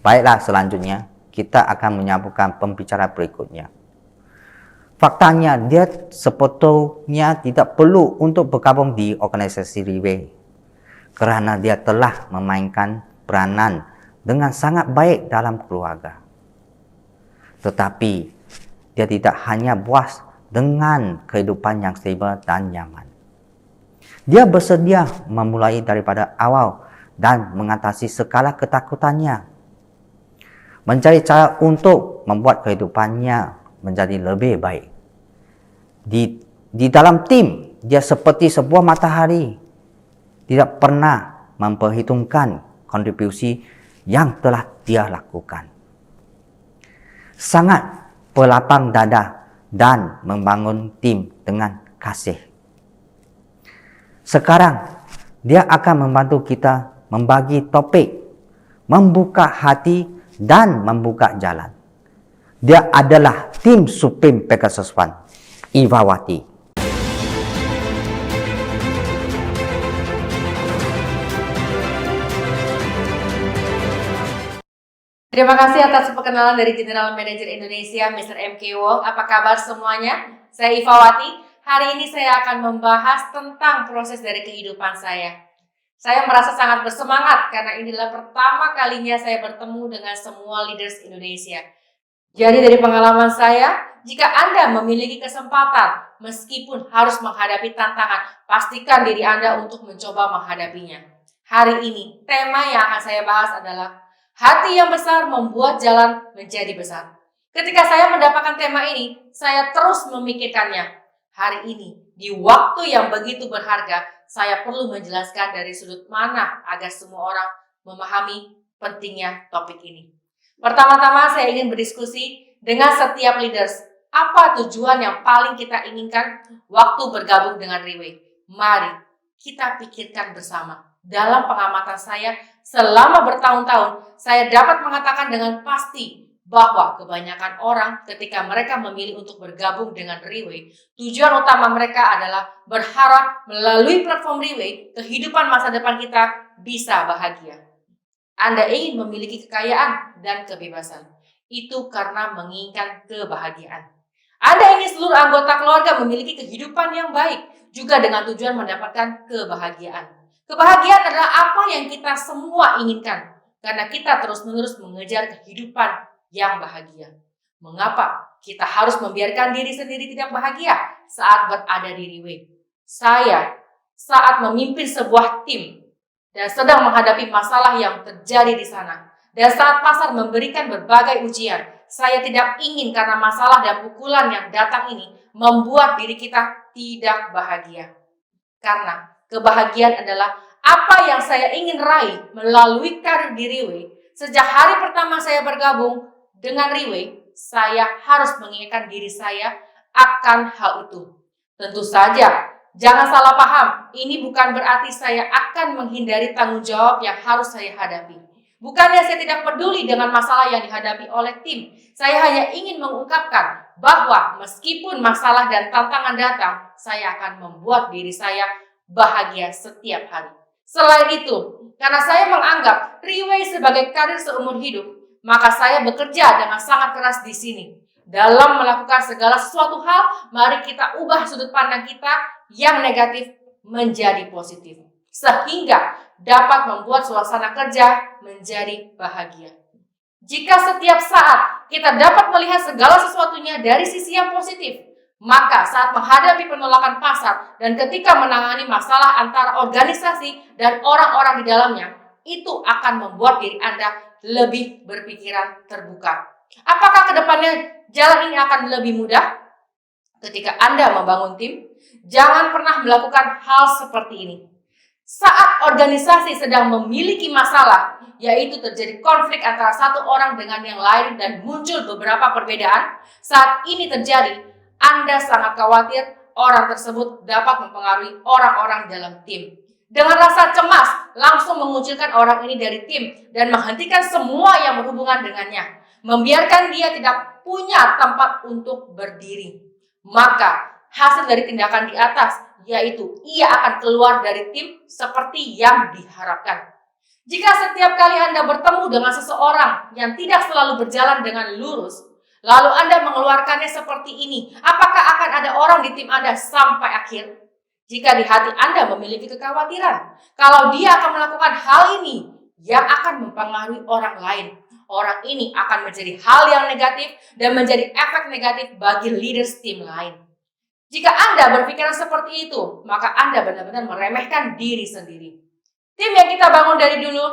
Baiklah, selanjutnya kita akan menyambungkan pembicaraan berikutnya. Faktanya, dia sebetulnya tidak perlu untuk bergabung di organisasi Riway kerana dia telah memainkan peranan dengan sangat baik dalam keluarga. Tetapi dia tidak hanya puas dengan kehidupan yang stabil dan nyaman. Dia bersedia memulai daripada awal dan mengatasi segala ketakutannya, mencari cara untuk membuat kehidupannya menjadi lebih baik. Di dalam tim, dia seperti sebuah matahari, tidak pernah memperhitungkan kontribusi yang telah dia lakukan. Sangat berlapang dada dan membangun tim dengan kasih. Sekarang, dia akan membantu kita membagi topik, membuka hati dan membuka jalan. Dia adalah tim Supreme Pegasus One, Ivawati. Terima kasih atas perkenalan dari General Manager Indonesia, Mr. MK Wong. Apa kabar semuanya? Saya Ivawati. Hari ini saya akan membahas tentang proses dari kehidupan saya. Saya merasa sangat bersemangat karena inilah pertama kalinya saya bertemu dengan semua leaders Indonesia. Jadi dari pengalaman saya, jika Anda memiliki kesempatan, meskipun harus menghadapi tantangan, pastikan diri Anda untuk mencoba menghadapinya. Hari ini, tema yang akan saya bahas adalah hati yang besar membuat jalan menjadi besar. Ketika saya mendapatkan tema ini, saya terus memikirkannya. Hari ini, di waktu yang begitu berharga, saya perlu menjelaskan dari sudut mana agar semua orang memahami pentingnya topik ini. Pertama-tama saya ingin berdiskusi dengan setiap leaders. Apa tujuan yang paling kita inginkan waktu bergabung dengan Riway? Mari kita pikirkan bersama. Dalam pengamatan saya, selama bertahun-tahun, saya dapat mengatakan dengan pasti bahwa kebanyakan orang ketika mereka memilih untuk bergabung dengan Riway, tujuan utama mereka adalah berharap melalui platform Riway, kehidupan masa depan kita bisa bahagia. Anda ingin memiliki kekayaan dan kebebasan. Itu karena menginginkan kebahagiaan. Anda ingin seluruh anggota keluarga memiliki kehidupan yang baik, juga dengan tujuan mendapatkan kebahagiaan. Kebahagiaan adalah apa yang kita semua inginkan, karena kita terus-menerus mengejar kehidupan yang bahagia. Mengapa kita harus membiarkan diri sendiri tidak bahagia saat berada di Riway? Saya saat memimpin sebuah tim dan sedang menghadapi masalah yang terjadi di sana. Dan saat pasar memberikan berbagai ujian, saya tidak ingin karena masalah dan pukulan yang datang ini membuat diri kita tidak bahagia. Karena kebahagiaan adalah apa yang saya ingin raih melalui karir di Riway. Sejak hari pertama saya bergabung dengan Riway, saya harus mengingatkan diri saya akan hal itu. Tentu saja, jangan salah paham, ini bukan berarti saya akan menghindari tanggung jawab yang harus saya hadapi. Bukannya saya tidak peduli dengan masalah yang dihadapi oleh tim. Saya hanya ingin mengungkapkan bahwa meskipun masalah dan tantangan datang, saya akan membuat diri saya bahagia setiap hari. Selain itu, karena saya menganggap Riway sebagai karir seumur hidup, maka saya bekerja dengan sangat keras di sini. Dalam melakukan segala sesuatu hal, mari kita ubah sudut pandang kita yang negatif menjadi positif, sehingga dapat membuat suasana kerja menjadi bahagia. Jika setiap saat kita dapat melihat segala sesuatunya dari sisi yang positif, maka saat menghadapi penolakan pasar dan ketika menangani masalah antara organisasi dan orang-orang di dalamnya, itu akan membuat diri Anda lebih berpikiran terbuka. Apakah kedepannya jalan ini akan lebih mudah? Ketika Anda membangun tim, jangan pernah melakukan hal seperti ini. Saat organisasi sedang memiliki masalah, yaitu terjadi konflik antara satu orang dengan yang lain dan muncul beberapa perbedaan, saat ini terjadi, Anda sangat khawatir orang tersebut dapat mempengaruhi orang-orang dalam tim. Dengan rasa cemas, langsung mengucilkan orang ini dari tim dan menghentikan semua yang berhubungan dengannya. Membiarkan dia tidak punya tempat untuk berdiri. Maka, hasil dari tindakan di atas, yaitu ia akan keluar dari tim seperti yang diharapkan. Jika setiap kali Anda bertemu dengan seseorang yang tidak selalu berjalan dengan lurus, lalu Anda mengeluarkannya seperti ini, apakah akan ada orang di tim Anda sampai akhir? Jika di hati Anda memiliki kekhawatiran, kalau dia akan melakukan hal ini yang akan mempengaruhi orang lain, orang ini akan menjadi hal yang negatif dan menjadi efek negatif bagi leaders tim lain. Jika Anda berpikiran seperti itu, maka Anda benar-benar meremehkan diri sendiri. Tim yang kita bangun dari dulu,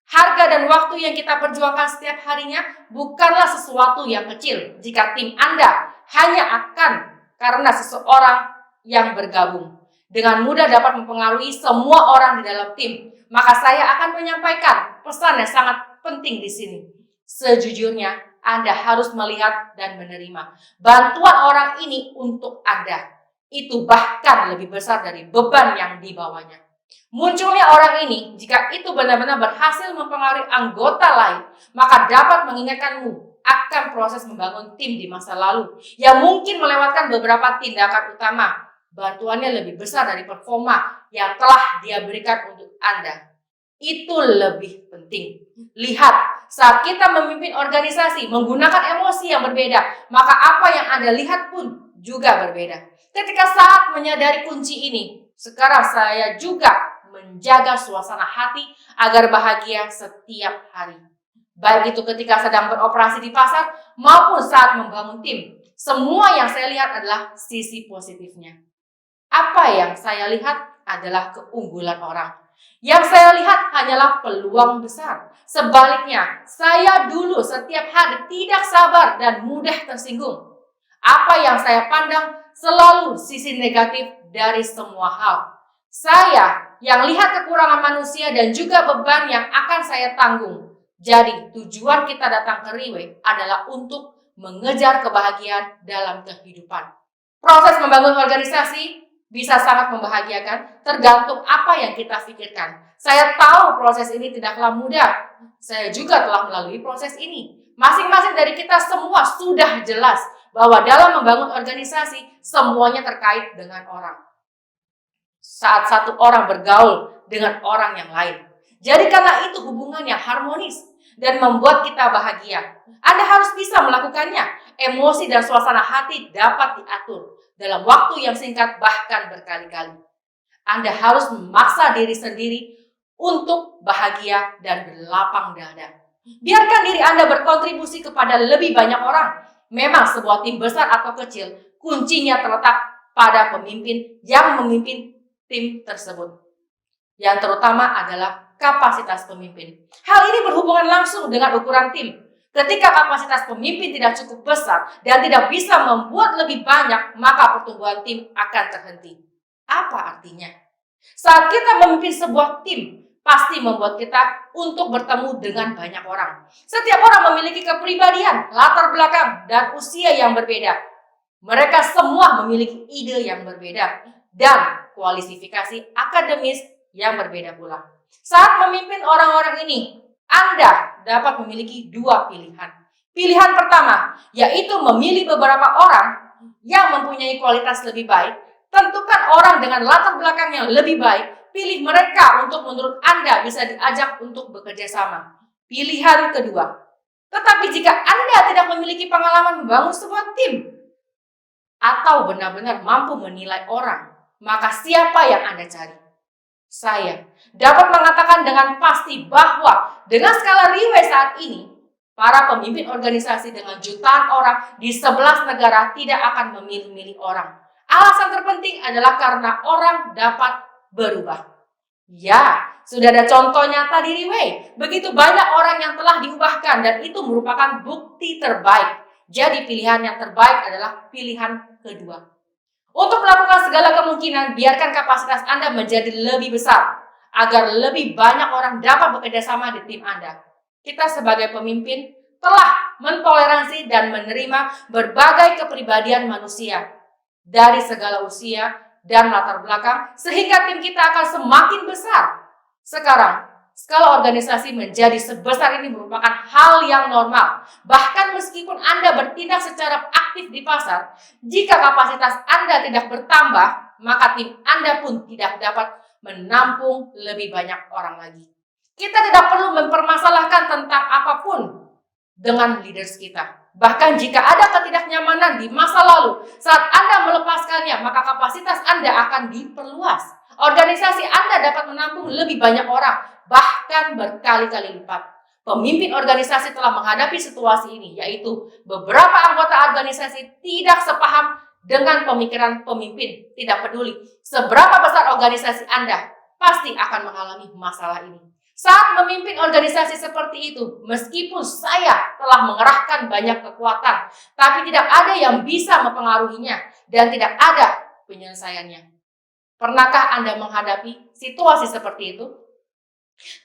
harga dan waktu yang kita perjuangkan setiap harinya bukanlah sesuatu yang kecil jika tim Anda hanya akan karena seseorang yang bergabung. Dengan mudah dapat mempengaruhi semua orang di dalam tim. Maka saya akan menyampaikan pesan yang sangat penting di sini. Sejujurnya, Anda harus melihat dan menerima bantuan orang ini untuk Anda. Itu bahkan lebih besar dari beban yang dibawanya. Munculnya orang ini, jika itu benar-benar berhasil mempengaruhi anggota lain, maka dapat mengingatkanmu akan proses membangun tim di masa lalu yang mungkin melewatkan beberapa tindakan utama. Bantuannya lebih besar dari performa yang telah dia berikan untuk Anda. Itu lebih penting. Lihat, saat kita memimpin organisasi menggunakan emosi yang berbeda, maka apa yang Anda lihat pun juga berbeda. Ketika saat menyadari kunci ini, sekarang saya juga menjaga suasana hati agar bahagia setiap hari. Baik itu ketika sedang beroperasi di pasar maupun saat membangun tim. Semua yang saya lihat adalah sisi positifnya. Apa yang saya lihat adalah keunggulan orang. Yang saya lihat hanyalah peluang besar. Sebaliknya, saya dulu setiap hari tidak sabar dan mudah tersinggung. Apa yang saya pandang selalu sisi negatif dari semua hal. Saya yang lihat kekurangan manusia dan juga beban yang akan saya tanggung. Jadi tujuan kita datang ke Riwe adalah untuk mengejar kebahagiaan dalam kehidupan. Proses membangun organisasi bisa sangat membahagiakan, tergantung apa yang kita pikirkan. Saya tahu proses ini tidaklah mudah. Saya juga telah melalui proses ini. Masing-masing dari kita semua sudah jelas bahwa dalam membangun organisasi, semuanya terkait dengan orang. Saat satu orang bergaul dengan orang yang lain. Jadi karena itu hubungan yang harmonis dan membuat kita bahagia. Anda harus bisa melakukannya. Emosi dan suasana hati dapat diatur dalam waktu yang singkat bahkan berkali-kali. Anda harus memaksa diri sendiri untuk bahagia dan berlapang dada. Biarkan diri Anda berkontribusi kepada lebih banyak orang. Memang sebuah tim besar atau kecil, kuncinya terletak pada pemimpin yang memimpin tim tersebut. Yang terutama adalah kapasitas pemimpin. Hal ini berhubungan langsung dengan ukuran tim. Ketika kapasitas pemimpin tidak cukup besar dan tidak bisa membuat lebih banyak, maka pertumbuhan tim akan terhenti. Apa artinya? Saat kita memimpin sebuah tim, pasti membuat kita untuk bertemu dengan banyak orang. Setiap orang memiliki kepribadian, latar belakang, dan usia yang berbeda. Mereka semua memiliki ide yang berbeda dan kualifikasi akademis yang berbeda pula. Saat memimpin orang-orang ini, Anda dapat memiliki dua pilihan. Pilihan pertama, yaitu memilih beberapa orang yang mempunyai kualitas lebih baik. Tentukan orang dengan latar belakang yang lebih baik. Pilih mereka untuk menurut Anda bisa diajak untuk bekerja sama. Pilihan kedua. Tetapi jika Anda tidak memiliki pengalaman membangun sebuah tim atau benar-benar mampu menilai orang, maka siapa yang Anda cari? Saya dapat mengatakan dengan pasti bahwa dengan skala Riwe saat ini, para pemimpin organisasi dengan jutaan orang di 11 negara tidak akan memilih-milih orang. Alasan terpenting adalah karena orang dapat berubah. Ya, sudah ada contoh nyata di Riwe. Begitu banyak orang yang telah diubahkan dan itu merupakan bukti terbaik. Jadi pilihan yang terbaik adalah pilihan kedua. Untuk melakukan segala kemungkinan, biarkan kapasitas Anda menjadi lebih besar agar lebih banyak orang dapat bekerja sama di tim Anda. Kita sebagai pemimpin telah mentoleransi dan menerima berbagai kepribadian manusia dari segala usia dan latar belakang sehingga tim kita akan semakin besar. Sekarang, skala organisasi menjadi sebesar ini merupakan hal yang normal. Bahkan meskipun Anda bertindak secara aktif di pasar, jika kapasitas Anda tidak bertambah, maka tim Anda pun tidak dapat menampung lebih banyak orang lagi. Kita tidak perlu mempermasalahkan tentang apapun dengan leaders kita. Bahkan jika ada ketidaknyamanan di masa lalu, saat Anda melepaskannya, maka kapasitas Anda akan diperluas. Organisasi Anda dapat menampung lebih banyak orang, bahkan berkali-kali lipat. Pemimpin organisasi telah menghadapi situasi ini, yaitu beberapa anggota organisasi tidak sepaham dengan pemikiran pemimpin. Tidak peduli seberapa besar organisasi Anda, pasti akan mengalami masalah ini. Saat memimpin organisasi seperti itu, meskipun saya telah mengerahkan banyak kekuatan, tapi tidak ada yang bisa mempengaruhinya dan tidak ada penyelesaiannya. Pernahkah Anda menghadapi situasi seperti itu?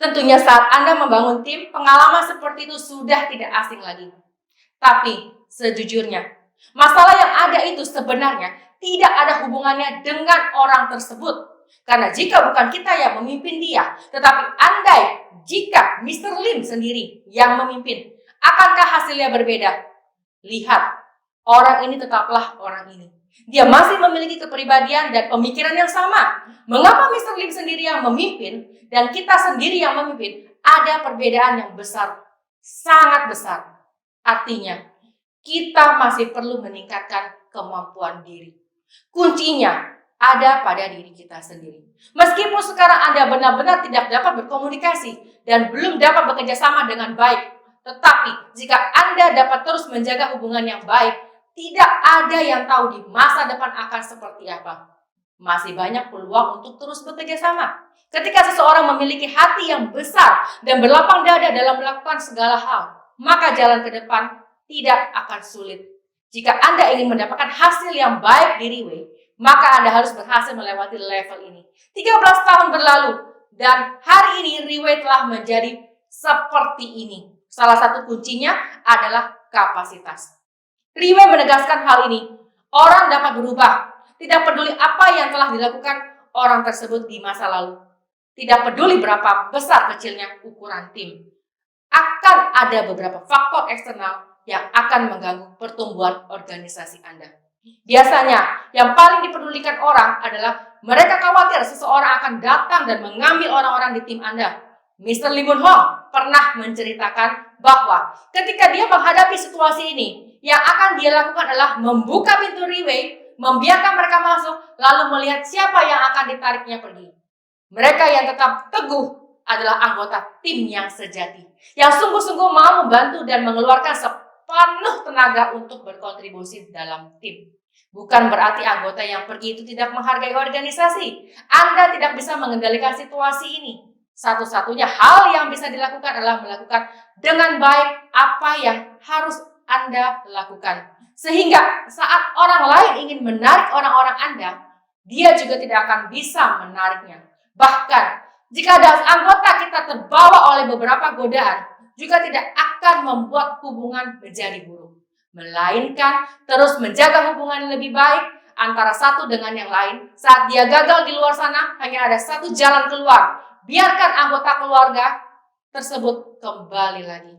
Tentunya saat Anda membangun tim, pengalaman seperti itu sudah tidak asing lagi. Tapi sejujurnya, masalah yang ada itu sebenarnya tidak ada hubungannya dengan orang tersebut. Karena jika bukan kita yang memimpin dia, tetapi andai jika Mr. Lim sendiri yang memimpin, akankah hasilnya berbeda? Lihat, orang ini tetaplah orang ini. Dia masih memiliki kepribadian dan pemikiran yang sama. Mengapa Mr. Lim sendiri yang memimpin dan kita sendiri yang memimpin? Ada perbedaan yang besar, sangat besar. Artinya, kita masih perlu meningkatkan kemampuan diri. Kuncinya ada pada diri kita sendiri. Meskipun sekarang Anda benar-benar tidak dapat berkomunikasi dan belum dapat bekerja sama dengan baik, tetapi jika Anda dapat terus menjaga hubungan yang baik, tidak ada yang tahu di masa depan akan seperti apa. Masih banyak peluang untuk terus bekerja sama. Ketika seseorang memiliki hati yang besar dan berlapang dada dalam melakukan segala hal, maka jalan ke depan tidak akan sulit. Jika Anda ingin mendapatkan hasil yang baik di Riway, maka Anda harus berhasil melewati level ini. 13 tahun berlalu dan hari ini Riway telah menjadi seperti ini. Salah satu kuncinya adalah kapasitas. Riway menegaskan hal ini. Orang dapat berubah. Tidak peduli apa yang telah dilakukan orang tersebut di masa lalu. Tidak peduli berapa besar kecilnya ukuran tim. Akan ada beberapa faktor eksternal yang akan mengganggu pertumbuhan organisasi Anda. Biasanya, yang paling dipedulikan orang adalah mereka khawatir seseorang akan datang dan mengambil orang-orang di tim Anda. Mr. Lee Moon Hong pernah menceritakan bahwa ketika dia menghadapi situasi ini, yang akan dia lakukan adalah membuka pintu Riway, membiarkan mereka masuk, lalu melihat siapa yang akan ditariknya pergi. Mereka yang tetap teguh adalah anggota tim yang sejati, yang sungguh-sungguh mau membantu dan mengeluarkan sepenuh tenaga untuk berkontribusi dalam tim. Bukan berarti anggota yang pergi itu tidak menghargai organisasi. Anda tidak bisa mengendalikan situasi ini. Satu-satunya hal yang bisa dilakukan adalah melakukan dengan baik apa yang harus Anda lakukan. Sehingga saat orang lain ingin menarik orang-orang Anda, dia juga tidak akan bisa menariknya. Bahkan, jika ada anggota kita terbawa oleh beberapa godaan, juga tidak akan membuat hubungan menjadi buruk. Melainkan terus menjaga hubungan lebih baik antara satu dengan yang lain. Saat dia gagal di luar sana, hanya ada satu jalan keluar. Biarkan anggota keluarga tersebut kembali lagi.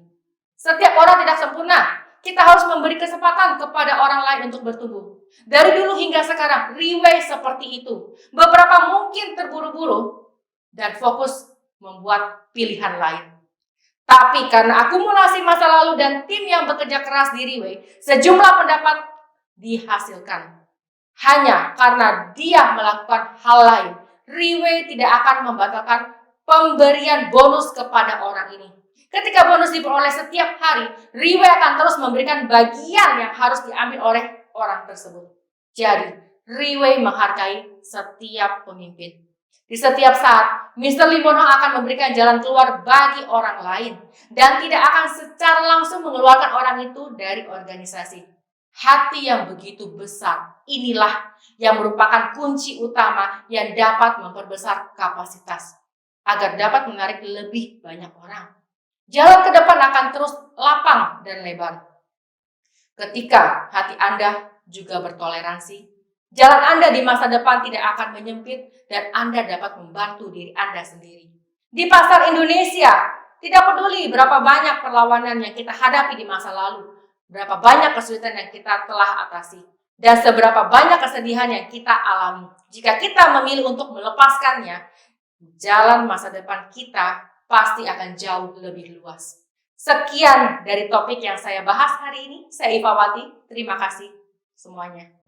Setiap orang tidak sempurna. Kita harus memberi kesempatan kepada orang lain untuk bertumbuh. Dari dulu hingga sekarang, Riway seperti itu. Beberapa mungkin terburu-buru dan fokus membuat pilihan lain. Tapi karena akumulasi masa lalu dan tim yang bekerja keras di Riway, sejumlah pendapat dihasilkan. Hanya karena dia melakukan hal lain, Riway tidak akan membatalkan pemberian bonus kepada orang ini. Ketika bonus diperoleh setiap hari, Riway akan terus memberikan bagian yang harus diambil oleh orang tersebut. Jadi, Riway menghargai setiap pemimpin. Di setiap saat, Mr. Lee Moon Hong akan memberikan jalan keluar bagi orang lain dan tidak akan secara langsung mengeluarkan orang itu dari organisasi. Hati yang begitu besar, inilah yang merupakan kunci utama yang dapat memperbesar kapasitas agar dapat menarik lebih banyak orang. Jalan ke depan akan terus lapang dan lebar. Ketika hati Anda juga bertoleransi, jalan Anda di masa depan tidak akan menyempit dan Anda dapat membantu diri Anda sendiri. Di pasar Indonesia, tidak peduli berapa banyak perlawanan yang kita hadapi di masa lalu, berapa banyak kesulitan yang kita telah atasi, dan seberapa banyak kesedihan yang kita alami. Jika kita memilih untuk melepaskannya, jalan masa depan kita pasti akan jauh lebih luas. Sekian dari topik yang saya bahas hari ini. Saya Ifawati, terima kasih semuanya.